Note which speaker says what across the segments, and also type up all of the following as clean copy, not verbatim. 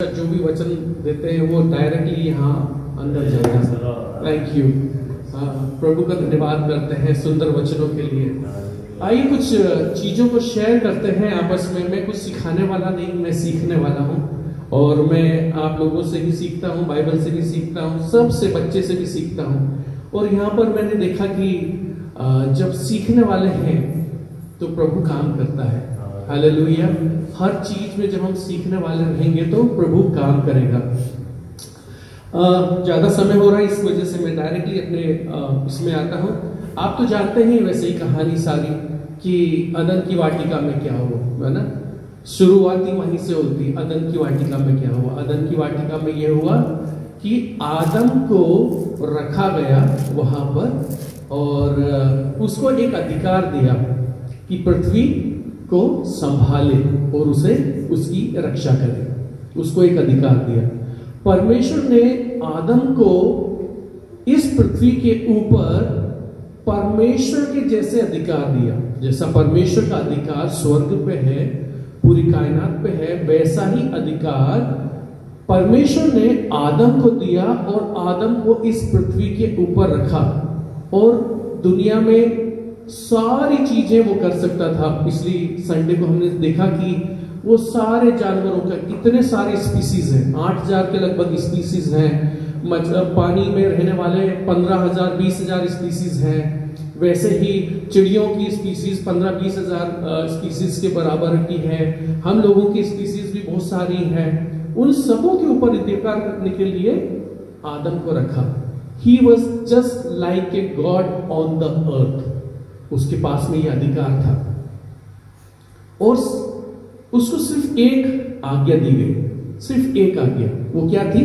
Speaker 1: जो भी वचन देते हैं वो डायरेक्टली यहाँ अंदर जाता है। Thank you. प्रभु का धन्यवाद करते हैं सुंदर वचनों के लिए। आइए कुछ चीजों को शेयर करते हैं आपस में। मैं कुछ सिखाने वाला नहीं, मैं सीखने वाला हूँ और मैं आप लोगों से भी सीखता हूँ, बाइबल से भी सीखता हूँ, सबसे बच्चे से भी सीखता हूँ। और यहाँ पर मैंने देखा कि जब सीखने वाले हैं तो प्रभु काम करता है। हालेलुया। हर चीज में जब हम सीखने वाले रहेंगे तो प्रभु काम करेगा। ज्यादा समय हो रहा है, इस वजह से मैं डायरेक्टली अपने इसमें आता हूँ। आप तो जानते हैं वैसे ही कहानी सारी कि अदन की वाटिका में क्या हुआ, है ना। शुरुआती वहीं से होती। अदन की वाटिका में क्या हुआ? अदन की वाटिका में यह हुआ कि आदम को रखा गया वहां पर और उसको एक अधिकार दिया कि पृथ्वी को संभाले और उसे उसकी रक्षा करे। उसको एक अधिकार दिया। परमेश्वर ने आदम को इस पृथ्वी के ऊपर परमेश्वर के जैसे अधिकार दिया। जैसा परमेश्वर का अधिकार स्वर्ग पे है, पूरी कायनात पे है, वैसा ही अधिकार परमेश्वर ने आदम को दिया और आदम को इस पृथ्वी के ऊपर रखा और दुनिया में सारी चीजें वो कर सकता था। इसलिए संडे को हमने देखा कि वो सारे जानवरों का कितने सारे स्पीसीज हैं, 8000 के लगभग स्पीसीज हैं। मतलब पानी में रहने वाले 15,000 20,000 स्पीसीज हैं। वैसे ही चिड़ियों की स्पीसीज 15-20 हजार स्पीसीज के बराबर की है। हम लोगों की स्पीसीज भी बहुत सारी हैं। उन सबों के ऊपर अधिकार करने के लिए आदम को रखा। He was just like a God on the earth। उसके पास में यह अधिकार था और उसको सिर्फ एक आज्ञा दी गई, सिर्फ एक आज्ञा। वो क्या थी?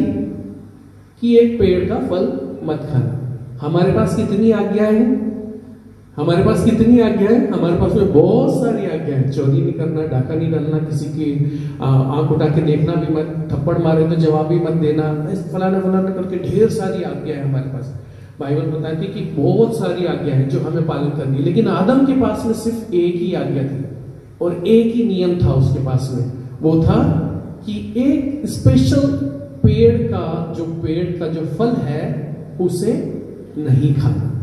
Speaker 1: कि एक पेड़ का फल मत खाना। हमारे पास कितनी आज्ञाएं हैं? हमारे पास कितनी आज्ञा है? हमारे पास में बहुत सारी आज्ञा है। चोरी नहीं करना, डाका नहीं डालना, किसी की आंख उठा के देखना भी मत, थप्पड़ मारे तो जवाब भी मत देना, फलाना फलाना करके ढेर सारी आज्ञा है हमारे पास। बाइबल बताती है कि बहुत सारी आज्ञा है जो हमें पालन करनी है। लेकिन आदम के पास में सिर्फ एक ही आज्ञा थी और एक ही नियम था उसके पास में। वो था कि एक स्पेशल पेड़ का जो फल है उसे नहीं खाना।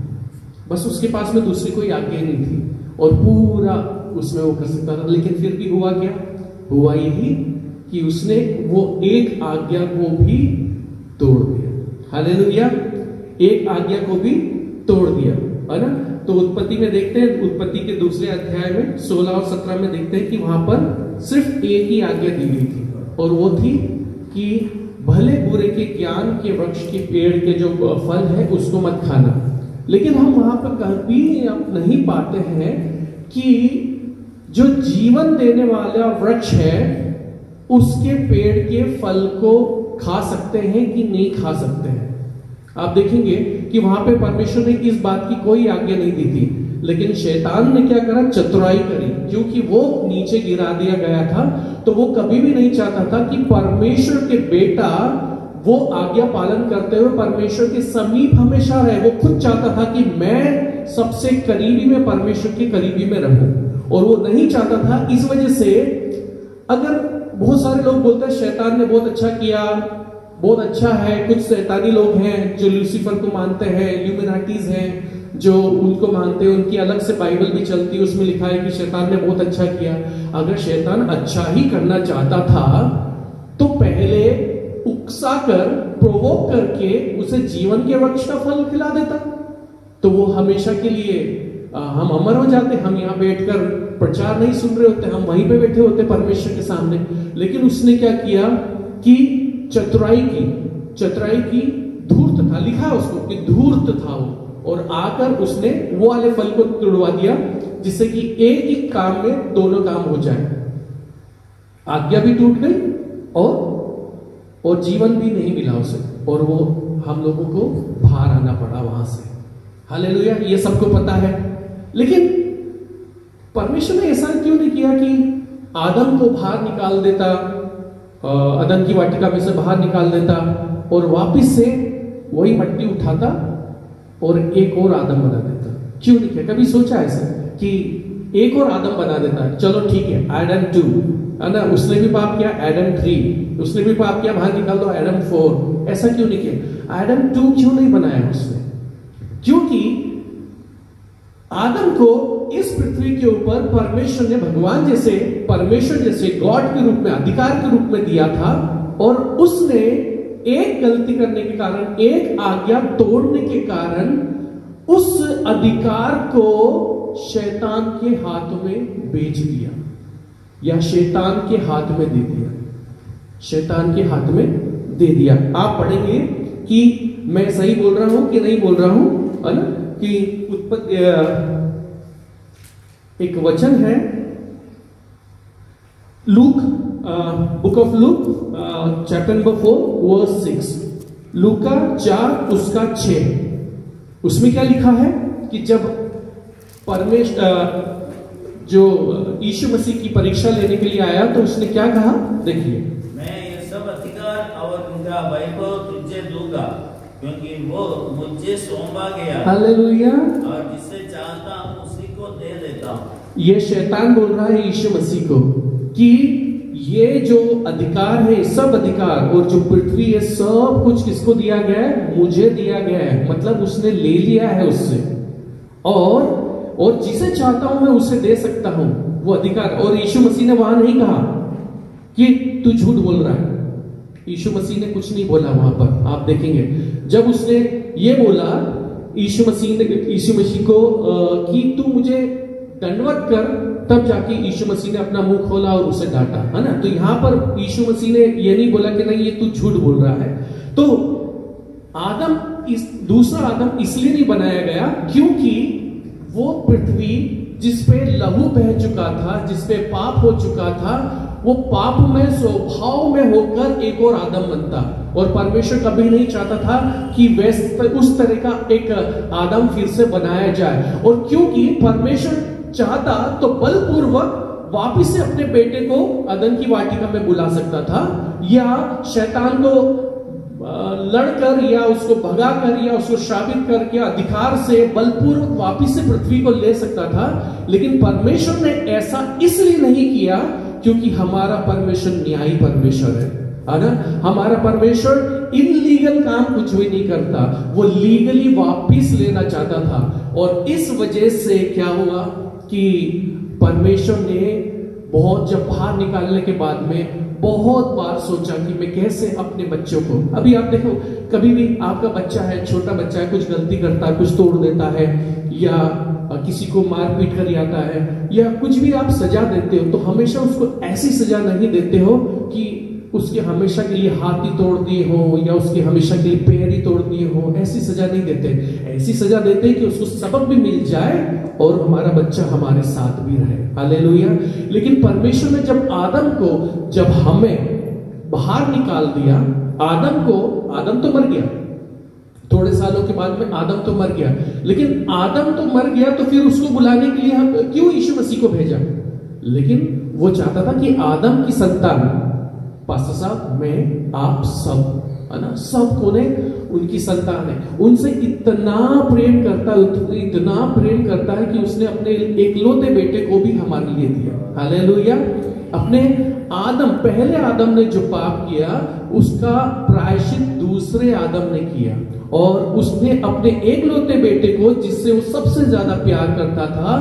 Speaker 1: बस उसके पास में दूसरी कोई आज्ञा नहीं थी और पूरा उसमें वो कर सकता था। लेकिन फिर भी हुआ क्या? हुआ यही कि उसने वो एक आज्ञा को भी तोड़ दिया। हालेलुया। एक आज्ञा को भी तोड़ दिया, है ना। तो उत्पत्ति में देखते हैं, उत्पत्ति के दूसरे अध्याय में 16 और 17 में देखते हैं कि वहां पर सिर्फ एक ही आज्ञा दी गई थी और वो थी कि भले बुरे के ज्ञान के वृक्ष के पेड़ के जो फल है उसको मत खाना। लेकिन हम वहां पर कभी नहीं पाते हैं कि जो जीवन देने वाला वृक्ष है उसके पेड़ के फल को खा सकते हैं कि नहीं खा सकते हैं। आप देखेंगे कि वहां पे परमेश्वर ने इस बात की कोई आज्ञा नहीं दी थी। लेकिन शैतान ने क्या करा? चतुराई करी। क्योंकि वो नीचे गिरा दिया गया था तो वो कभी भी नहीं चाहता था कि परमेश्वर के बेटा वो आज्ञा पालन करते हुए परमेश्वर के समीप हमेशा रहे। वो खुद चाहता था कि मैं सबसे करीबी में परमेश्वर के करीबी में रहूं और वो नहीं चाहता था। इस वजह से अगर बहुत सारे लोग बोलते हैं शैतान ने बहुत अच्छा किया, बहुत अच्छा है। कुछ शैतानी लोग हैं जो लूसीफर को मानते हैं, इल्यूमिनाटीज हैं जो उनको मानते हैं, उनकी अलग से बाइबल भी चलती है, उसमें लिखा है कि शैतान ने बहुत अच्छा किया। अगर शैतान अच्छा ही करना चाहता था तो पहले उकसाकर प्रोवोक करके उसे जीवन के वृक्ष का फल खिला देता तो वो हमेशा के लिए हम अमर हो जाते। हम यहाँ बैठकर प्रचार नहीं सुन रहे होते, हम वहीं पे बैठे होते परमेश्वर के सामने। लेकिन उसने क्या किया कि चतुराई की, धूर्त था, लिखा उसको कि धूर्त था वो, और आकर उसने वो वाले फल को तोड़वा दिया जिससे कि एक ही काम में दोनों काम हो जाए। आज्ञा भी टूट गई और जीवन भी नहीं मिला उसे और वो हम लोगों को बाहर आना पड़ा वहां से। हालेलुया। ये सबको पता है। लेकिन परमेश्वर ने ऐसा क्यों नहीं किया कि आदम को बाहर निकाल देता, अदन की वाटिका में से बाहर निकाल देता और वापिस से वही मट्टी उठाता और एक और आदम बना देता? क्यों नहीं किया? कभी सोचा ऐसा कि एक और आदम बना देता है? चलो ठीक है, Adam 2, है ना, उसने भी पाप किया, एडम 3, उसने भी पाप किया, बाहर निकाल दो एडम 4। ऐसा क्यों नहीं किया? एडम 2 क्यों नहीं बनाया उसने? क्योंकि आदम को इस पृथ्वी के ऊपर परमेश्वर ने भगवान जैसे, परमेश्वर जैसे गॉड के रूप में, अधिकार के रूप में दिया था, और उसने एक गलती करने के कारण, एक आज्ञा तोड़ने के कारण उस अधिकार को शैतान के हाथ में बेच दिया, या शैतान के हाथ में दे दिया, शैतान के हाथ में दे दिया। आप पढ़ेंगे कि मैं सही बोल रहा हूं कि नहीं बोल रहा हूं, है ना, कि उत्पत्ति एक वचन है, Luke, book of Luke chapter number 4 verse 6, लूका 4 उसका 6। उसमें क्या लिखा है कि जब परमेश्वर जो यीशु मसीह की परीक्षा लेने के लिए आया तो उसने क्या कहा, देखिए,
Speaker 2: मैं ये सब अधिकार और उनका वैभव तुझे दूंगा, क्योंकि वो मुझे सौंपा गया।
Speaker 1: हालेलुया।
Speaker 2: और जिसे चाहता हूं उसी को दे देता हूं।
Speaker 1: ये शैतान बोल रहा है यीशु मसीह को कि ये जो अधिकार है, सब अधिकार और जो पृथ्वी है, सब कुछ किसको दिया गया है? मुझे दिया गया है। मतलब उसने ले लिया है उससे, और जिसे चाहता हूं मैं उसे दे सकता हूं वो अधिकार। और यीशु मसीह ने वहां नहीं कहा कि तू झूठ बोल रहा है, यीशु मसीह ने कुछ नहीं बोला वहां पर। आप देखेंगे जब उसने ये बोला यीशु मसीह को कि तू मुझे दंडवत कर, तब जाके यीशु मसीह ने अपना मुंह खोला और उसे डांटा, है ना। तो यहां पर यीशु मसीह ने ये नहीं बोला कि नहीं ये तू झूठ बोल रहा है। तो आदम, दूसरा आदम इसलिए नहीं बनाया गया क्योंकि वो पृथ्वी जिसपे लहू बह चुका था, जिसपे पाप हो चुका था, वो पाप में, स्वभाव में होकर एक और आदम बनता। और परमेश्वर कभी नहीं चाहता था कि वैसे उस तरह का एक आदम फिर से बनाया जाए। और क्योंकि परमेश्वर चाहता तो बलपूर्वक वापिस से अपने बेटे को अदन की वाटिका में बुला सकता था, या शैतान को लड़कर, या उसको भगाकर, या उसको शाबित करके अधिकार से बलपूर्वक वापिस से पृथ्वी को ले सकता था। लेकिन परमेश्वर ने ऐसा इसलिए नहीं किया क्योंकि हमारा परमेश्वर न्यायी परमेश्वर है ना। हमारा परमेश्वर इनलीगल काम कुछ भी नहीं करता, वो लीगली वापिस लेना चाहता था। और इस वजह से क्या हुआ कि परमेश्वर ने बहुत, जब बाहर निकालने के बाद में बहुत बार सोचा कि मैं कैसे अपने बच्चों को, अभी आप देखो कभी भी आपका बच्चा है, छोटा बच्चा है, कुछ गलती करता है, कुछ तोड़ देता है, या किसी को मार पीट कर आता है, या कुछ भी आप सजा देते हो, तो हमेशा उसको ऐसी सजा नहीं देते हो कि उसके हमेशा के लिए हाथ ही तोड़ दिए हो, या उसके हमेशा के लिए पैर ही तोड़ दिए हो। ऐसी सजा नहीं देते, ऐसी सजा देते हैं कि उसको सबक भी मिल जाए और हमारा बच्चा हमारे साथ भी रहे। हालेलुया। लेकिन परमेश्वर ने जब हमें बाहर निकाल दिया, आदम तो मर गया, थोड़े सालों के बाद में आदम तो मर गया, लेकिन आदम तो मर गया तो फिर उसको बुलाने के लिए हम क्यों यीशु मसीह को भेजा? लेकिन वो चाहता था कि आदम की संतान, पास्टर साहब, मैं, आप सब, है ना, सब कोने उनकी संतान है, उनसे इतना प्रेम करता है कि उसने अपने एकलौते बेटे को भी हमारे लिए दिया। हालेलुया। अपने पहले आदम ने जो पाप किया उसका प्रायश्चित दूसरे आदम ने किया, और उसने अपने एकलौते बेटे को, जिससे वो सबसे ज्यादा प्यार करता था,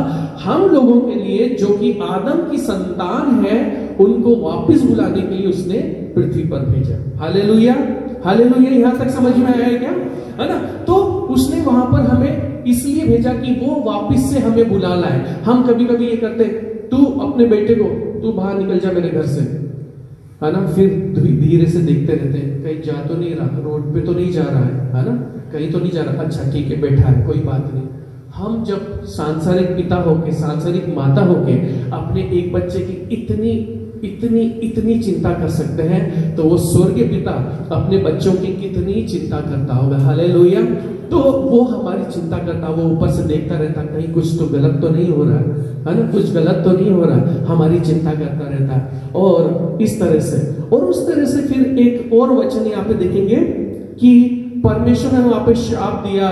Speaker 1: हम लोगों के लिए जो कि आदम की संतान है, उनको वापस बुलाने के लिए उसने पृथ्वी पर भेजा। हालेलुया। हालेलुया। यहां तक समझ में आया क्या? है ना। तो उसने वहां पर हमें इसलिए भेजा कि वो वापस से हमें बुला लाए। हम कभी कभी ये करते, तू अपने बेटे को, तू बाहर निकल जा मेरे घर से, है ना, फिर धीरे से देखते रहते हैं कहीं जा तो नहीं रहा, रोड पे तो नहीं जा रहा है ना, कहीं तो नहीं जा रहा, अच्छा ठीक है बैठा है, कोई बात नहीं। हम जब सांसारिक पिता होके, सांसारिक माता होके अपने एक बच्चे की इतनी चिंता कर सकते हैं, तो वो स्वर्गीय पिता अपने बच्चों की कितनी चिंता करता होगा। हालेलुया। तो वो हमारी चिंता करता, वो ऊपर से देखता रहता कहीं कुछ तो गलत तो नहीं हो रहा है ना, कुछ गलत तो नहीं हो रहा, हमारी चिंता करता रहता है। और इस तरह से, और उस तरह से फिर एक और वचन यहाँ पे देखेंगे कि परमेश्वर ने वहां पे श्राप दिया,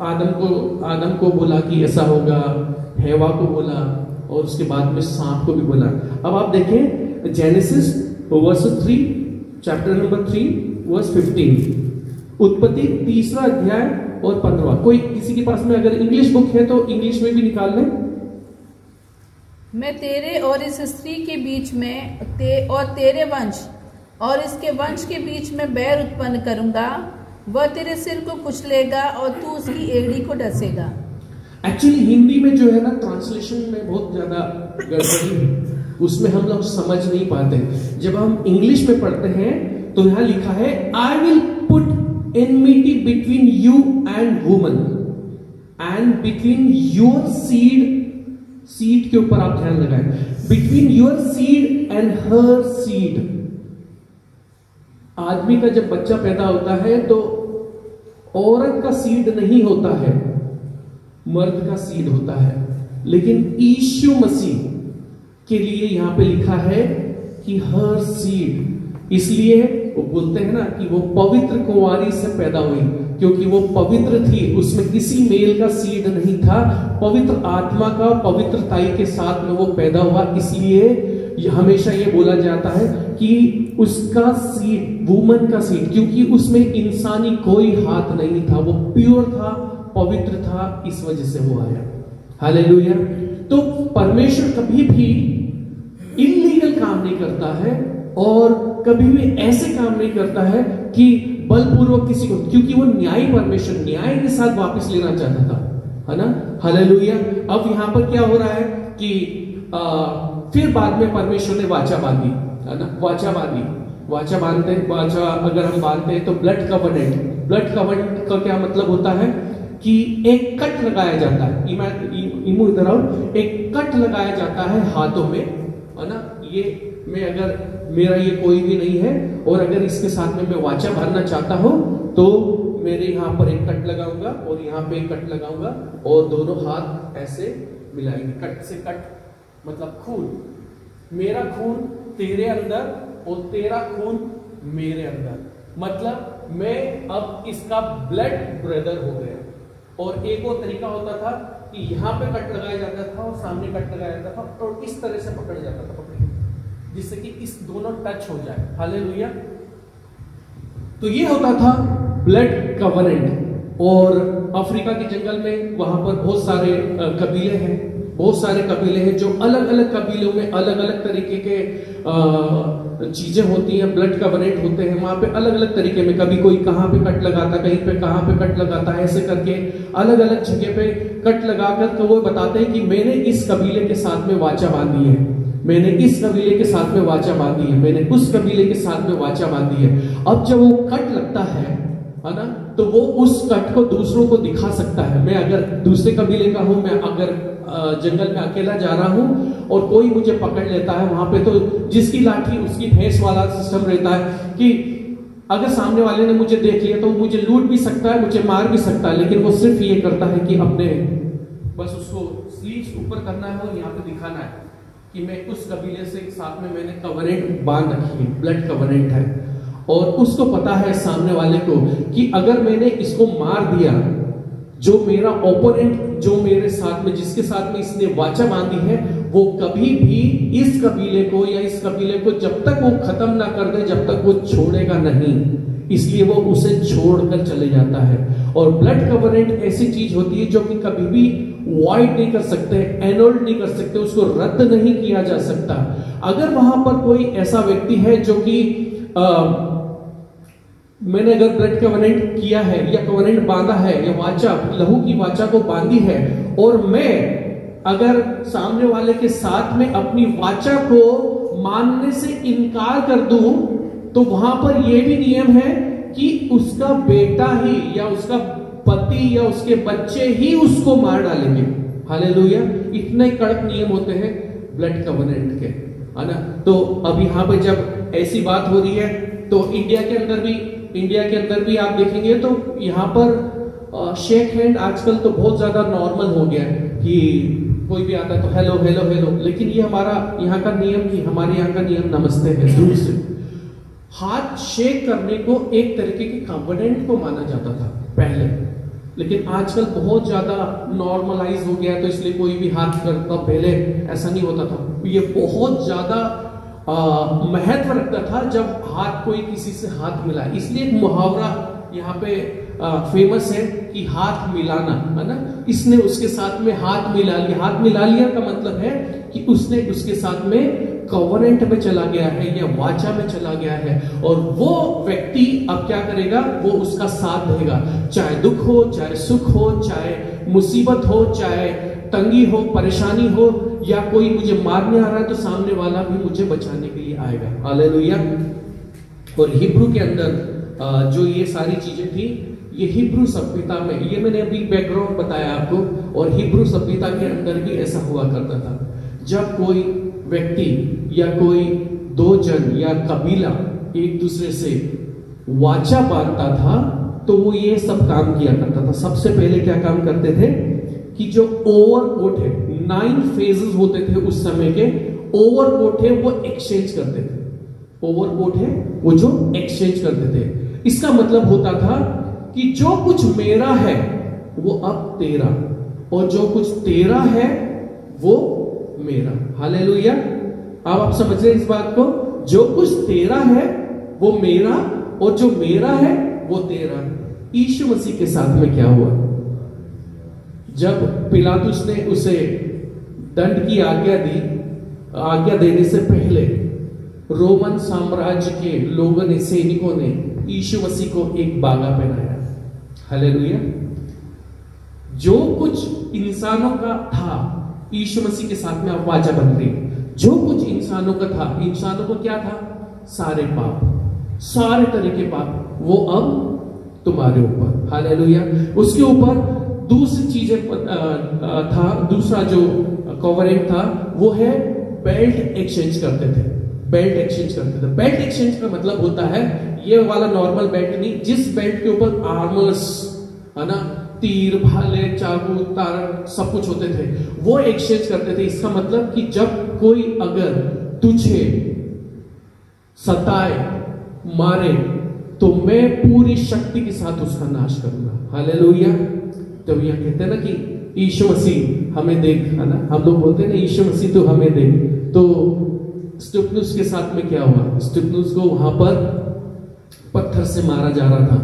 Speaker 1: आदम को बोला कि ऐसा होगा, हेवा को बोला, और उसके बाद में सांप को भी बोला। अब आप देखें Genesis verse 3 chapter number 3 verse 15, उत्पत्ति 3 अध्याय और 15। कोई किसी के पास में अगर इंग्लिश बुक है तो इंग्लिश में भी निकाल लें।
Speaker 3: मैं तेरे और इस स्त्री के बीच में और तेरे वंश और इसके वंश के बीच में बैर उत्पन्न करूंगा, वह तेरे सिर को कुचलेगा और तू उसकी एड़ी को डसेगा।
Speaker 1: एक्चुअली हिंदी में जो है ना ट्रांसलेशन में बहुत ज्यादा गड़बड़ी है, उसमें हम लोग समझ नहीं पाते। जब हम इंग्लिश में पढ़ते हैं तो यहां लिखा है I will put enmity between you and woman and between your seed, seed के ऊपर आप ध्यान लगाएं, between your seed and her seed. आदमी का जब बच्चा पैदा होता है तो औरत का सीड नहीं होता है, मर्द का सीड होता है। लेकिन यीशु मसीह के लिए यहां पे लिखा है कि हर सीड, इसलिए वो बोलते हैं ना कि वो पवित्र कुंवारी से पैदा हुई, क्योंकि वो पवित्र थी, उसमें किसी मेल का सीड नहीं था, पवित्र आत्मा का पवित्रताई के साथ में वो पैदा हुआ। इसलिए हमेशा ये बोला जाता है कि उसका सीड, वुमन का सीड, क्योंकि उसमें इंसानी कोई हाथ नहीं था, वो प्योर था, पवित्र था, इस वजह से वो आया। हालेलुया। तो परमेश्वर कभी भी इलीगल काम नहीं करता है और कभी भी ऐसे काम नहीं करता है कि बलपूर्वक किसी को, क्योंकि वो न्यायी परमेश्वर न्याय के साथ वापस लेना चाहता था, है ना। हालेलुया। अब यहां पर क्या हो रहा है कि फिर बाद में परमेश्वर ने वाचा बांधी, है ना, वाचा बांधी। वाचा बांधते, वाचा अगर हम बांधते हैं तो ब्लड कवर्नेंट, ब्लड कवर्नेंट का क्या मतलब होता है कि एक कट लगाया जाता है, इमू इधर आओ, एक कट लगाया जाता है हाथों में, है ना। ये मैं अगर मेरा ये कोई भी नहीं है और अगर इसके साथ में मैं वाचा भरना चाहता हूं तो मेरे यहाँ पर एक कट लगाऊंगा और यहाँ पे एक कट लगाऊंगा और दोनों हाथ ऐसे मिलाएंगे, कट से कट मतलब खून, मेरा खून तेरे अंदर और तेरा खून मेरे अंदर, मतलब मैं अब इसका ब्लड ब्रदर हो गया। और एक और तरीका होता था कि यहाँ पे कट लगाया जाता था और सामने कट लगाया जाता था और इस तरह से पकड़ जाता था, पकड़िए, जिससे कि इस दोनों टच हो जाए। हालेलुया। तो ये होता था ब्लड कवरेंट। और अफ्रीका के जंगल में वहां पर बहुत सारे कबीले हैं, बहुत सारे कबीले हैं जो अलग अलग कबीलों में अलग अलग तरीके के चीजें होती हैं, ब्लड कवरेंट होते हैं वहां पे अलग अलग तरीके में, कभी कोई कहां पे कट लगाता, कहीं पे कहां पे कट लगाता है, ऐसे करके अलग अलग जगह पे कट लगाकर तो वो बताते हैं कि मैंने इस कबीले के साथ में वाचा बांधी है, मैंने इस कबीले के साथ में वाचा बांधी है, मैंने उस कबीले के साथ में वाचा बांधी है। अब जब वो कट लगता है ना, तो वो उस कट को दूसरों को दिखा सकता है। मैं अगर दूसरे कबीले का हूं, मैं अगर जंगल में अकेला जा रहा हूं और कोई मुझे पकड़ लेता है वहां पे, तो जिसकी लाठी उसकी भैंस वाला सिस्टम रहता है कि अगर सामने वाले ने मुझे देख लिया तो मुझे लूट भी सकता है, मुझे मार भी सकता है, लेकिन वो सिर्फ ये करता है कि अपने बस उसको स्लीव्स ऊपर करना है और यहाँ पे दिखाना है कि मैं उस कबीले से साथ में मैंने कवरेंट बांध रखी है, ब्लड कवरेंट है। और उसको पता है सामने वाले को कि अगर मैंने इसको मार दिया, जो मेरा ओपोनेंट, जो मेरे साथ में, जिसके साथ में इसने वाचा बांधी है, वो कभी भी इस कबीले को या इस कबीले को जब तक वो खत्म ना कर दे, जब तक वो छोड़ेगा नहीं, इसलिए वो उसे छोड़कर चले जाता है। और ब्लड कवरेंट ऐसी चीज होती है जो कि कभी भी वॉइड नहीं कर सकते, एनोल्ड नहीं कर सकते, उसको रद्द नहीं किया जा सकता। अगर वहां पर कोई ऐसा व्यक्ति है जो कि मैंने अगर ब्लड कवरेंट किया है या कवरेंट बांधा है या वाचा, लहू की वाचा को बांधी है, और मैं अगर सामने वाले के साथ में अपनी वाचा को मानने से इनकार कर दूं, तो वहां पर यह भी नियम है कि उसका बेटा ही या उसका पति या उसके बच्चे ही उसको मार डालेंगे। हालेलुया। इतने कड़क नियम होते हैं ब्लड कवरेंट के, है ना। तो अब यहाँ पे जब ऐसी बात हो रही है तो इंडिया के अंदर भी आप देखेंगे तो यहाँ पर शेक हैंड आजकल तो बहुत ज्यादा नॉर्मल हो गया है कि कोई भी आता है तो हेलो हेलो हेलो, लेकिन ये हमारा यहाँ का नियम नहीं, हमारे यहाँ का नियम नमस्ते है, दूर से हाथ शेक करने को एक तरीके की कॉन्फिडेंट को माना जाता था पहले, लेकिन आजकल बहुत ज्यादा नॉर्मलाइज हो गया, तो इसलिए कोई भी हाथ करता, पहले ऐसा नहीं होता था। ये बहुत ज्यादा महत्व रखता था जब हाथ कोई किसी से हाथ मिला। इसलिए एक मुहावरा यहाँ पे फेमस है कि हाथ मिलाना, है ना। इसने उसके साथ में हाथ मिला लिया। हाथ मिला लिया का मतलब है कि उसने उसके साथ में कवरेंट में चला गया है या वाचा में चला गया है, और वो व्यक्ति अब क्या करेगा, वो उसका साथ देगा, चाहे दुख हो, चाहे सुख हो, चाहे मुसीबत हो, चाहे तंगी हो, परेशानी हो, या कोई मुझे मारने आ रहा है तो सामने वाला भी मुझे बचाने के लिए आएगा। हालेलुया। और हिब्रू के अंदर जो ये सारी चीजें थी, ये हिब्रू सभ्यता में, ये मैंने अभी बैकग्राउंड बताया आपको, और हिब्रू सभ्यता के अंदर भी ऐसा हुआ करता था। जब कोई व्यक्ति या कोई दो जन या कबीला एक दूसरे से वाचा बांधता था, तो वो ये सब काम किया करता था। सबसे पहले क्या काम करते थे कि जो ओवरकोट है, 9 फेजेस होते थे उस समय के, ओवरकोट है वो एक्सचेंज करते थे। ओवरकोट है वो जो एक्सचेंज करते थे, इसका मतलब होता था कि जो कुछ मेरा है वो अब तेरा, और जो कुछ तेरा है वो मेरा। हालेलुया। अब आप समझ रहे हैं इस बात को, जो कुछ तेरा है वो मेरा, और जो मेरा है वो तेरा। यीशु मसीह के साथ में क्या हुआ, जब पिलातुस ने उसे दंड की आज्ञा दी, आज्ञा देने से पहले रोमन साम्राज्य के लोगों ने, सैनिकों ने यीशु मसीह को एक बागा पहनाया। हालेलुया। जो कुछ इंसानों का था, यीशु मसीह के साथ में आप वाचा बन गई। जो कुछ इंसानों का था, इंसानों को क्या था, सारे पाप, सारे तरह के पाप, वो अब तुम्हारे ऊपर। हालेलुया। उसके ऊपर दूसरी चीजें था, दूसरा जो कवरिंग था वो है बेल्ट एक्सचेंज करते थे। बेल्ट एक्सचेंज करते थे। बेल्ट एक्सचेंज का मतलब होता है ये वाला नॉर्मल बेल्ट नहीं, जिस बेल्ट के ऊपर आर्मर्स, है ना, तीर, भाले, चाकू, तार सब कुछ होते थे, वो एक्सचेंज करते थे। इसका मतलब कि जब कोई अगर तुझे सताए, मारे, तो मैं पूरी शक्ति के साथ उसका नाश करूंगा। हालेलुया। तो यह कहते हैं ना कि यीशु मसीह हमें देख, है ना, हम लोग बोलते हैं ना यीशु मसीह तो हमें देख। तो स्टिफनुस के साथ में क्या हुआ, स्टिफनुस को वहां पर पत्थर से मारा जा रहा था,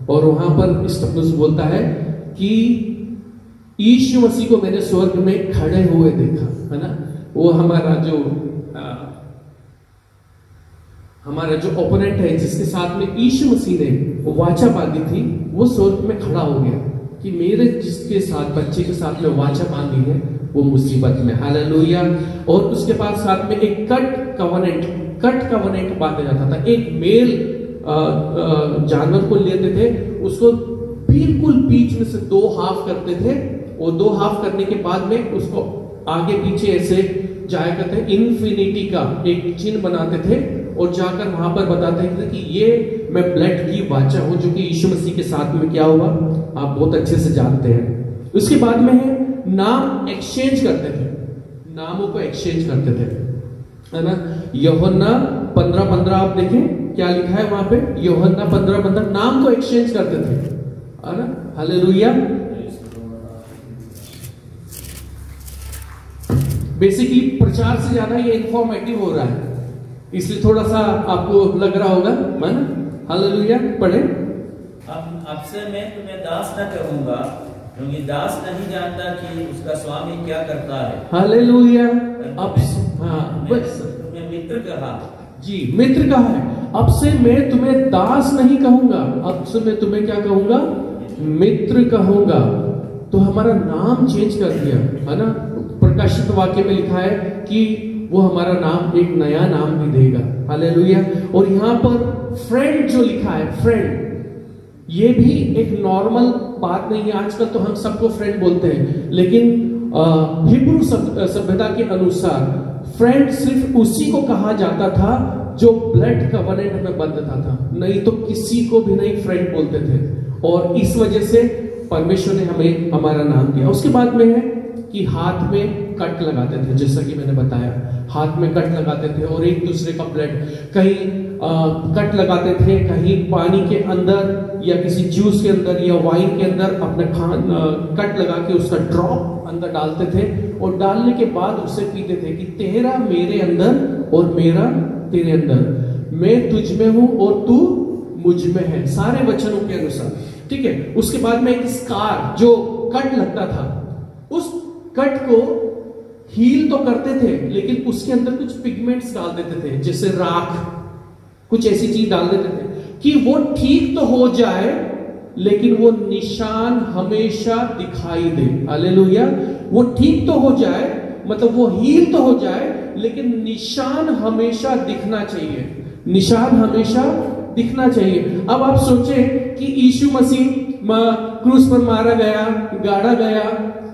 Speaker 1: और वहां पर स्टिफनुस बोलता है कि यीशु मसीह को मैंने स्वर्ग में खड़े हुए देखा, है ना। वो हमारा जो ओपोनेंट है, जिसके साथ में यीशु मसीह ने वो वाचा बांधी थी, वो स्वर्ग में खड़ा हो गया कि मेरे जिसके साथ, बच्चे के साथ में वाचा बांधी है वो मुसीबत में। हालेलुया। और उसके पास साथ में एक कट कवनेंट बांधा जाता था। एक मेल जानवर को लेते थे, उसको बिल्कुल बीच में से 2 हाफ करते थे, और 2 हाफ करने के बाद में उसको आगे पीछे ऐसे जाया करते, इन्फिनिटी का एक चिन्ह बनाते थे, और जाकर वहां पर बताते थे कि ये मैं ब्लड की वाचा हूं, जो कि यीशु मसीह के साथ में क्या हुआ आप बहुत अच्छे से जानते हैं। उसके बाद में है नाम एक्सचेंज करते थे, नामों को एक्सचेंज करते थे, है ना। यूहन्ना 15:15 आप देखें क्या लिखा है वहां पे, यूहन्ना 15:15 नाम को एक्सचेंज करते थे, है ना। हालेलुया। बेसिकली प्रचार से ज्यादा ये इंफॉर्मेटिव हो रहा है, इसलिए थोड़ा सा आपको लग रहा होगा, है ना। हालेलुया। पढ़े।
Speaker 2: अब से मैं तुम्हें दास न कहूंगा, क्योंकि दास नहीं जानता कि उसका स्वामी क्या करता है।
Speaker 1: हालेलुया। अब बस
Speaker 2: तुम्हें मित्र कहा।
Speaker 1: जी, मित्र कहा है। अब से मैं तुम्हें दास नहीं कहूंगा, अब से मैं तुम्हें क्या कहूंगा, मित्र कहूंगा। तो हमारा नाम चेंज कर दिया, है ना। प्रकाशित वाक्य में लिखा है कि वो हमारा नाम, एक नया नाम भी देगा। हालेलुया। और यहाँ पर फ्रेंड जो लिखा है, फ्रेंड, ये भी एक नॉर्मल बात नहीं है। आजकल तो हम सबको फ्रेंड बोलते हैं, लेकिन हिब्रू सभ्यता के अनुसार फ्रेंड सिर्फ उसी को कहा जाता था जो ब्लड कवनेंट में बंधता था, नहीं तो किसी को भी नहीं फ्रेंड बोलते थे। और इस वजह से परमेश्वर ने हमें हमारा नाम दिया। उसके बाद में है कि हाथ में कट लगाते थे, जैसा कि मैंने बताया, हाथ में कट लगाते थे, और एक दूसरे का ब्लड, कहीं कट लगाते थे, कहीं पानी के अंदर या किसी जूस के अंदर या वाइन के अंदर अपने कट लगा के उसका ड्रॉप अंदर डालते थे और डालने के बाद उसे पीते थे कि तेरा मेरे अंदर और मेरा तेरे अंदर, मैं तुझ में हूं और तू मुझ में है, सारे वचनों के अनुसार। ठीक है, उसके बाद में एक स्कार जो कट लगता था, उस कट को हील तो करते थे लेकिन उसके अंदर कुछ पिगमेंट्स डाल देते थे, जैसे राख, कुछ ऐसी चीज डाल देते थे कि वो ठीक तो हो जाए लेकिन वो निशान हमेशा दिखाई दे। हालेलुया। वो ठीक तो हो जाए, मतलब वो हील तो हो जाए लेकिन निशान हमेशा दिखना चाहिए, निशान हमेशा दिखना चाहिए। अब आप सोचें कि यीशु मसीह क्रूस पर मारा गया, गाड़ा गया,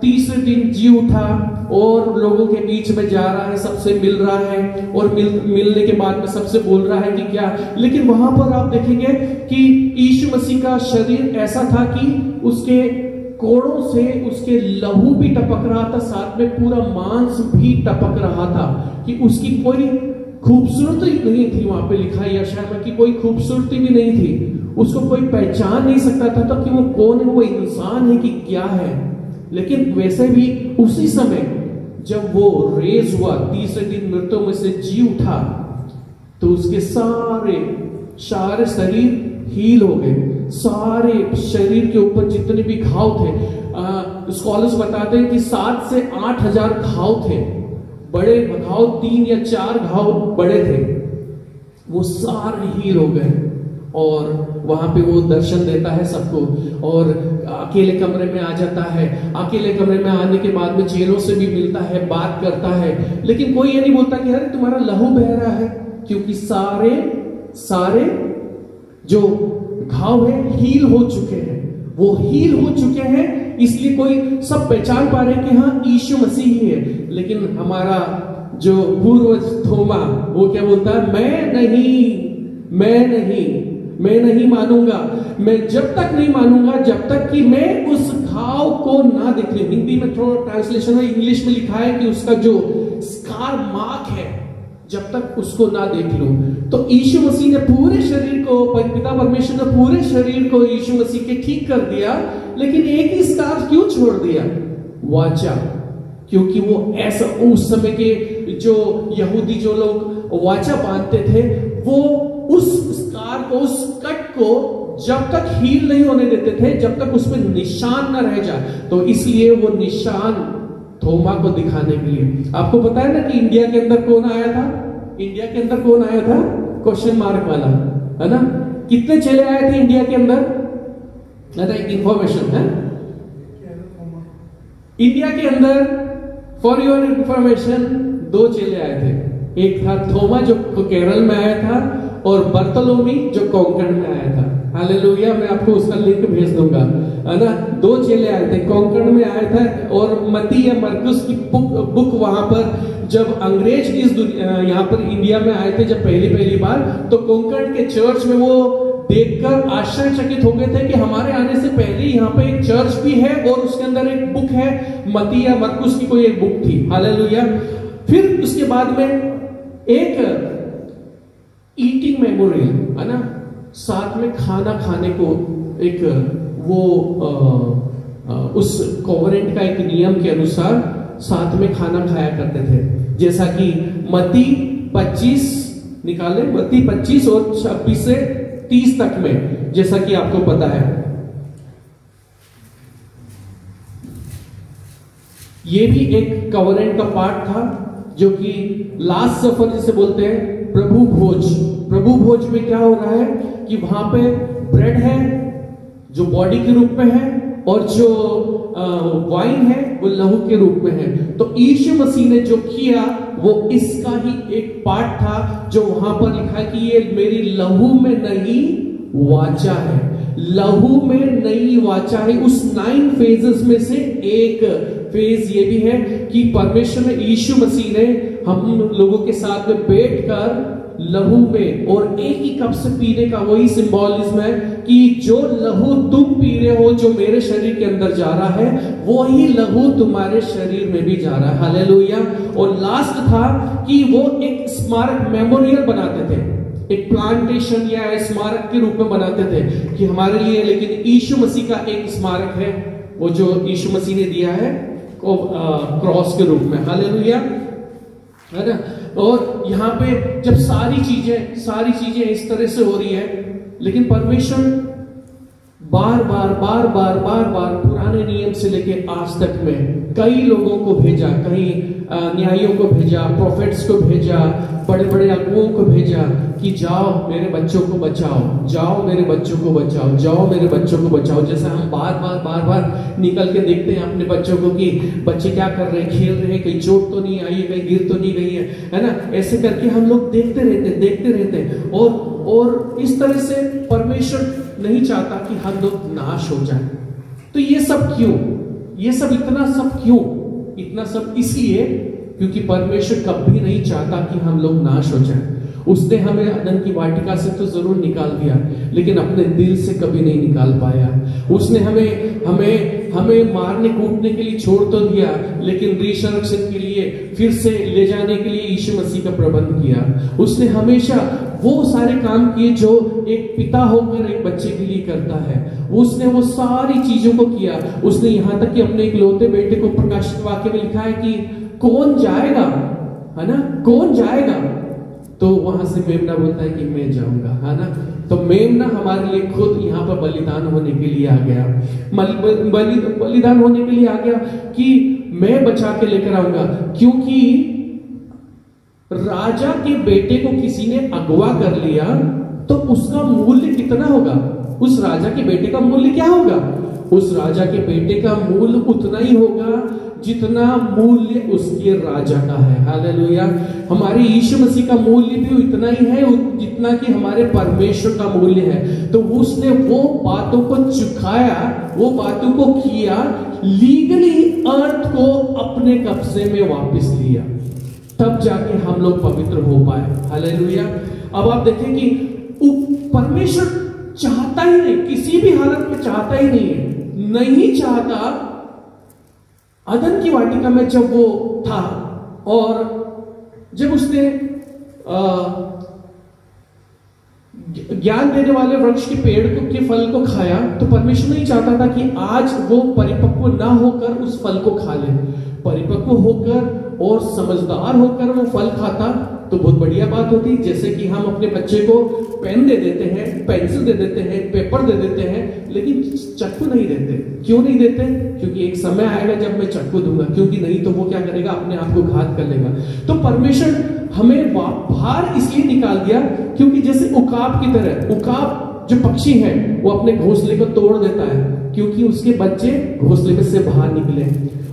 Speaker 1: तीसरे दिन जी उठा और लोगों के बीच में जा रहा है, सबसे मिल रहा है और मिलने के बाद में सबसे बोल रहा है कि क्या, लेकिन वहां पर आप देखेंगे कि यीशु मसीह का शरीर ऐसा था कि उसके कोड़ों से उसके लहू भी टपक रहा था, साथ में पूरा मांस भी टपक रहा था, कि उसकी कोई खूबसूरती नहीं थी। वहां पे लिखा है यशायाह में कि कोई खूबसूरती भी नहीं थी, उसको कोई पहचान नहीं सकता था तो कि वो कौन है, वो इंसान है कि क्या है। लेकिन वैसे भी उसी समय जब वो रेज हुआ, तीसरे दिन मृतों में से जी उठा, तो उसके सारे शरीर हील हो गए, सारे शरीर के ऊपर जितने भी घाव थे, स्कॉलर्स बताते हैं कि 7 से 8 हजार घाव थे, बड़े घाव 3 या 4 घाव बड़े थे, वो सारे हील हो गए। और वहां पे वो दर्शन देता है सबको और अकेले कमरे में आ जाता है। अकेले कमरे में आने के बाद में चेलों से भी मिलता है, बात करता है, लेकिन कोई ये नहीं बोलता कि अरे तुम्हारा लहू बह रहा है, क्योंकि सारे जो घाव है हील हो चुके हैं, वो हील हो चुके हैं, इसलिए कोई सब पहचान पा रहे हैं कि हाँ यीशु मसीह ही है। लेकिन हमारा जो पूर्वज थोमा, वो क्या बोलता है, मैं नहीं मानूंगा, मैं जब तक नहीं मानूंगा जब तक कि मैं उस घाव को ना देख लूं। हिंदी में थोड़ा ट्रांसलेशन है, इंग्लिश में लिखा है कि उसका जो स्कार मार्क है, जब तक उसको ना देख लूं। तो यीशु मसीह ने पूरे शरीर को, पिता परमेश्वर ने पूरे शरीर को यीशु मसीह के ठीक कर दिया, लेकिन एक ही स्कार क्यों छोड़ दिया, वाचा, क्योंकि वो ऐसा उस समय के जो यहूदी जो लोग वाचा बांधते थे, वो उस स्कार को, उस कट को जब तक हील नहीं होने देते थे, जब तक उसमें निशान न रह जाए। तो इसलिए वो निशान थोमा को दिखाने के लिए, आपको पता है ना कि इंडिया के अंदर कौन आया था, इंडिया के अंदर कौन आया था, क्वेश्चन मार्क वाला, है ना। कितने चेले आए थे इंडिया के अंदर, इंफॉर्मेशन है इंडिया के अंदर, फॉर योर इंफॉर्मेशन 2 चेले आए थे। एक था थोमा जो केरल में आया था, और बर्तलोमी जो कोंकण में आया था। हालेलुया, मैं आपको उसका लिंक भेज दूंगा, है ना। 2 चेले आए थे, कोंकण में आया था, और मती या मरकुस की बुक वहां पर जब अंग्रेज इस यहाँ पर इंडिया में आए थे जब पहली बार, तो कोंकण के चर्च में वो देखकर आश्चर्यचकित हो गए थे कि हमारे आने से पहले यहाँ पे एक चर्च भी है और उसके अंदर एक बुक है, मती या मरकुस की कोई एक बुक थी। हालेलुया। फिर उसके बाद में एक ईटिंग मेमोरियल, है ना, साथ में खाना खाने को एक वो उस कोवेनेंट का एक नियम के अनुसार साथ में खाना खाया करते थे, जैसा कि मत्ती 25 निकाले, मत्ती 25 और 26 से 30 तक में, जैसा कि आपको पता है। ये भी एक कोवेनेंट का पार्ट था, जो कि लास्ट सफर जिसे बोलते हैं, प्रभु भोज में क्या हो रहा है कि वहां पे ब्रेड है जो बॉडी के रूप में है, और जो वाइन है वो लहू के रूप में है। तो यीशु मसीह ने जो किया वो इसका ही एक पार्ट था, जो वहां पर लिखा है कि ये मेरी लहू में नई वाचा है, लहू में नई वाचा है। उस 9 फेजेस में से एक फेज ये भी है कि परमेश्वर ने, यीशु मसीह ने हम लोगों के साथ में बैठकर लहू में, और एक ही कप से पीने का वही सिंबॉलिज्म है कि जो लहू तुम पी रहे हो, जो मेरे शरीर के अंदर जा रहा है, वही लहू तुम्हारे शरीर में भी जा रहा है। हालेलुया। और लास्ट था कि वो एक स्मारक मेमोरियल बनाते थे, एक प्लांटेशन या स्मारक के रूप में बनाते थे कि हमारे लिए, लेकिन यीशु मसीह का एक स्मारक है, वो जो यीशु मसीह ने दिया है क्रॉस के रूप में। हालेलुया, है ना। और यहाँ पे जब सारी चीजें इस तरह से हो रही है, लेकिन परमेश्वर बार बार पुराने नियम से लेके आज तक में कई लोगों को भेजा, कई न्यायियों को भेजा, प्रोफेट्स को भेजा, बड़े बड़े अगुओं को भेजा कि जाओ मेरे बच्चों को बचाओ, जाओ मेरे बच्चों को बचाओ, जाओ मेरे बच्चों को बचाओ। जैसे हम बार निकल के देखते हैं अपने बच्चों को कि बच्चे क्या कर रहे हैं, खेल रहे हैं, कहीं चोट तो नहीं आई है, कहीं गिर तो नहीं गई है ना। ऐसे करके हम लोग देखते रहते हैं। और इस तरह से परमेश्वर नहीं चाहता कि हम लोग नाश हो जाए। तो ये सब क्यों, इतना सब इसलिए क्योंकि परमेश्वर कभी नहीं चाहता कि हम लोग नाश हो जाएं। उसने हमें अदन की वाटिका से तो जरूर निकाल दिया, लेकिन अपने दिल से कभी नहीं निकाल पाया। उसने हमें मारने कूटने के लिए छोड़ तो दिया, लेकिन रिसरेक्शन के लिए, फिर से ले जाने के लिए यीशु मसीह का प्रबंध किया। उसने हमेशा वो सारे काम किए जो एक पिता होकर एक बच्चे के लिए करता है। उसने वो सारी चीजों को किया। उसने यहाँ तक कि अपने इकलौते बेटे को, प्रकाशित वाक्य में लिखा है कि कौन जाएगा, है ना, कौन जाएगा? तो वहां से मेमना बोलता है कि मैं जाऊंगा, है ना। तो मेमना हमारे लिए खुद यहाँ पर बलिदान होने के लिए आ गया, बलिदान होने के लिए आ गया कि मैं बचा के लेकर आऊंगा। क्योंकि राजा के बेटे को किसी ने अगवा कर लिया तो उसका मूल्य कितना होगा? उस राजा के बेटे का मूल्य क्या होगा? उस राजा के बेटे का मूल्य उतना ही होगा जितना मूल्य उसके राजा का है। हालेलुया। हमारे यीशु मसीह का मूल्य भी उतना ही है जितना कि हमारे परमेश्वर का मूल्य है। तो उसने वो बातों को चुकाया, वो बातों को किया, लीगली अर्थ को अपने कब्जे में वापस लिया, तब जाके हम लोग पवित्र हो पाए। हालेलुया। अब आप देखें कि परमेश्वर चाहता ही नहीं, किसी भी हालत में चाहता ही नहीं है, नहीं चाहता। अदन की वाटिका में जब वो था और जब उसने ज्ञान देने वाले वृक्ष के पेड़ के फल को खाया, तो परमेश्वर नहीं चाहता था कि आज वो परिपक्व ना होकर उस फल को खा ले। परिपक्व होकर और समझदार होकर वो फल खाता तो बहुत बढ़िया बात होती। जैसे कि हम अपने बच्चे को पेन दे देते हैं, पेंसिल दे देते हैं, पेपर दे देते हैं, लेकिन चाकू नहीं देते। क्यों नहीं देते? क्योंकि एक समय आएगा जब मैं चाकू दूंगा, क्योंकि नहीं तो वो क्या करेगा, अपने आप को घात कर लेगा। तो परमेश्वर हमें बाहर इसलिए निकाल दिया क्योंकि जैसे उकाब की तरह, उकाब जो पक्षी है वो अपने घोंसले को तोड़ देता है क्योंकि उसके बच्चे घोंसले में से बाहर निकले।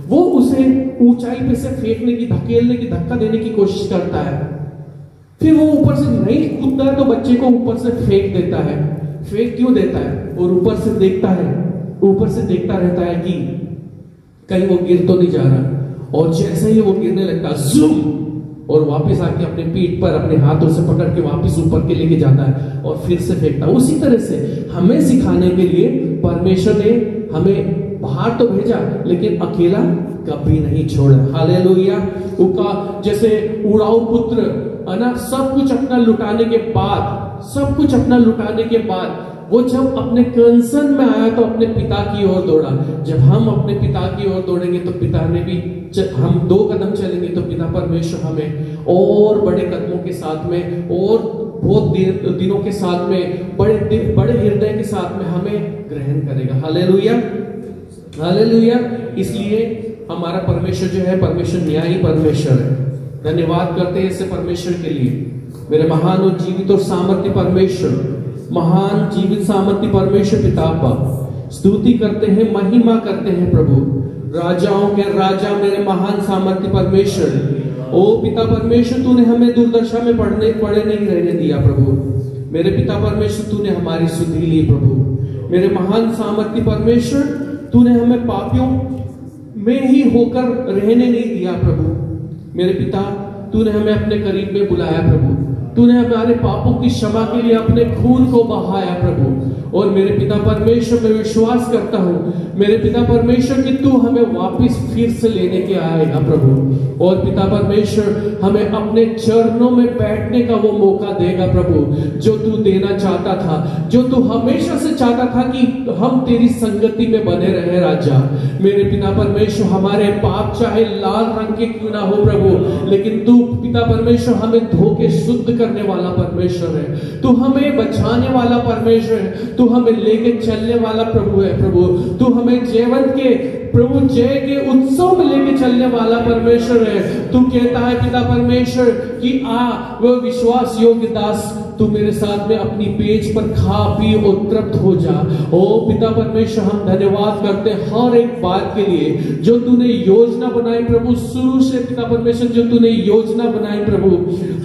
Speaker 1: वो उसे ऊंचाई पे से फेंकने की, धकेलने की, धक्का देने की कोशिश करता है। फिर वो ऊपर से नहीं कूदता है तो बच्चे को ऊपर से फेंक देता है। फेंक क्यों देता है? और ऊपर से देखता है, ऊपर से देखता रहता है कि कहीं वो गिर तो नहीं जा रहा। और जैसे ही वो गिरने लगता है, ज़ूम, और वापस आके अपने पीठ पर अपने हाथों से पकड़ के वापस ऊपर के लेके जाता है और फिर से फेंकता है। उसी तरह से हमें सिखाने के लिए परमेश्वर ने हमें बाहर तो भेजा, लेकिन अकेला कभी नहीं छोड़ा। हालेलुया। उनका जैसे उड़ाऊ पुत्र, है ना, सब कुछ अपना लुटाने के बाद वो जब अपने कंसर्न में आया तो अपने पिता की ओर दौड़ा। जब हम अपने पिता की ओर दौड़ेंगे तो पिता ने भी, हम 2 कदम चलेंगे तो पिता परमेश्वर हमें और बड़े कदमों के साथ में और बहुत दिनों के साथ में, बड़े हृदय के साथ में हमें ग्रहण करेगा। Hallelujah, hallelujah. इसलिए हमारा परमेश्वर जो है, परमेश्वर न्यायी परमेश्वर है। धन्यवाद करते हैं इससे परमेश्वर के लिए, मेरे महान और जीवित और सामर्थ्य परमेश्वर, महान जीवित सामर्थ्य परमेश्वर पिता का स्तुति करते हैं, महिमा करते हैं प्रभु, राजाओं के राजा, मेरे महान सामर्थ्य परमेश्वर। ओ पिता परमेश्वर, तूने हमें दुर्दशा में पड़े नहीं रहने दिया प्रभु। मेरे पिता परमेश्वर, तूने हमारी सुधि ली प्रभु। मेरे महान सामर्थ्य परमेश्वर, तूने हमें पापियों में ही होकर रहने नहीं दिया प्रभु। मेरे पिता, तूने हमें अपने करीब में बुलाया प्रभु। तूने हमारे पापों की क्षमा के लिए अपने खून को बहाया प्रभु। और मेरे पिता परमेश्वर, मैं विश्वास करता हूँ मेरे पिता परमेश्वर कि तू हमें वापस फिर से लेने के आएगा प्रभु। और पिता परमेश्वर हमें अपने चरणों में बैठने का वो मौका देगा प्रभु, जो तू देना चाहता था, जो तू हमेशा से चाहता था कि हम तेरी संगति में बने रहे राजा। मेरे पिता परमेश्वर, हमारे पाप चाहे लाल रंग के क्यों ना हो प्रभु, लेकिन तू पिता परमेश्वर हमें धो के शुद्ध करने वाला परमेश्वर है। तू हमें बचाने वाला परमेश्वर है। तू हमें लेके चलने वाला प्रभु है प्रभु। तू हमें जीवन के प्रभु जय के उत्सव में लेके चलने वाला परमेश्वर है। तू कहता है पिता परमेश्वर कि वो विश्वास योग्य दास, तू मेरे साथ में अपनी पेज पर खा पी और तृप्त हो जा। ओ पिता परमेश्वर, हम धन्यवाद करते हैं हर एक बात के लिए जो तूने योजना बनाई प्रभु, शुरू से पिता परमेश्वर जो तूने योजना बनाई प्रभु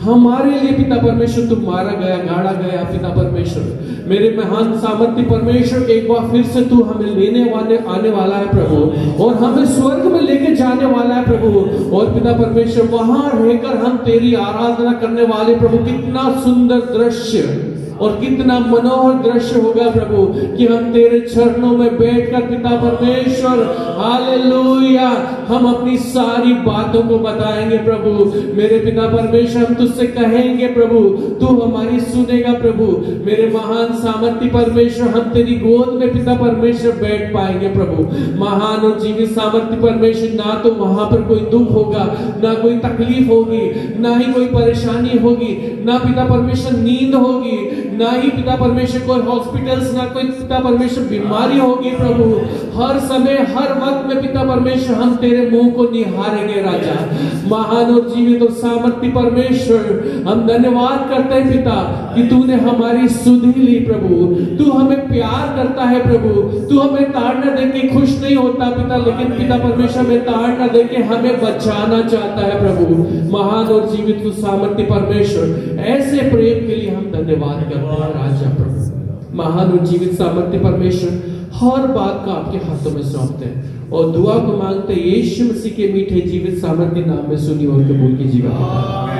Speaker 1: हमारे लिए पिता परमेश्वर, तू मारा गया, गाड़ा गया पिता परमेश्वर। मेरे महान सामर्थ्य परमेश्वर, एक बार फिर से तू हमें लेने वाले आने वाला है प्रभु, और हमें स्वर्ग में लेके जाने वाला है प्रभु। और पिता परमेश्वर वहां रहकर हम तेरी आराधना करने वाले प्रभु। कितना सुंदर दृश्य और कितना मनोहर दृश्य होगा प्रभु कि हम तेरे चरणों में बैठकर पिता परमेश्वर हालेलुया हम अपनी सारी बातों को बताएंगे प्रभु। मेरे पिता परमेश्वर, हम तुझसे कहेंगे प्रभु, तू हमारी सुनेगा प्रभु। मेरे महान सामर्थ्य परमेश्वर, हम तेरी गोद में पिता परमेश्वर बैठ पाएंगे प्रभु। महान और जीवित सामर्थ्य परमेश्वर, ना तो वहां पर कोई दुख होगा, ना कोई तकलीफ होगी, ना ही कोई परेशानी होगी, ना पिता परमेश्वर नींद होगी, ना ही पिता परमेश्वर कोई हॉस्पिटल्स, ना कोई पिता परमेश्वर बीमारी होगी प्रभु। हर समय हर वक्त में पिता परमेश्वर हम तेरे मुंह को निहारेंगे राजा। महान और जीवित और सामर्थ्य परमेश्वर, हम धन्यवाद करते हैं पिता कि तूने हमारी सुधि ली प्रभु। तू हमें प्यार करता है प्रभु। तू हमें ताड़ना देके खुश नहीं होता पिता, लेकिन पिता परमेश्वर हमें ताड़ना देके हमें बचाना चाहता है प्रभु। महान और जीवित और सामर्थ्य परमेश्वर, ऐसे प्रेम के लिए हम धन्यवाद करते हैं राजा प्रभु। महान और जीवित सामर्थ्य परमेश्वर, हर बात का आपके हाथों में सौंपते हैं और दुआ को मांगते हैं यीशु मसीह के मीठे जीवित सामर्थ्य नाम में सुनी और कबूल कीजिएगा।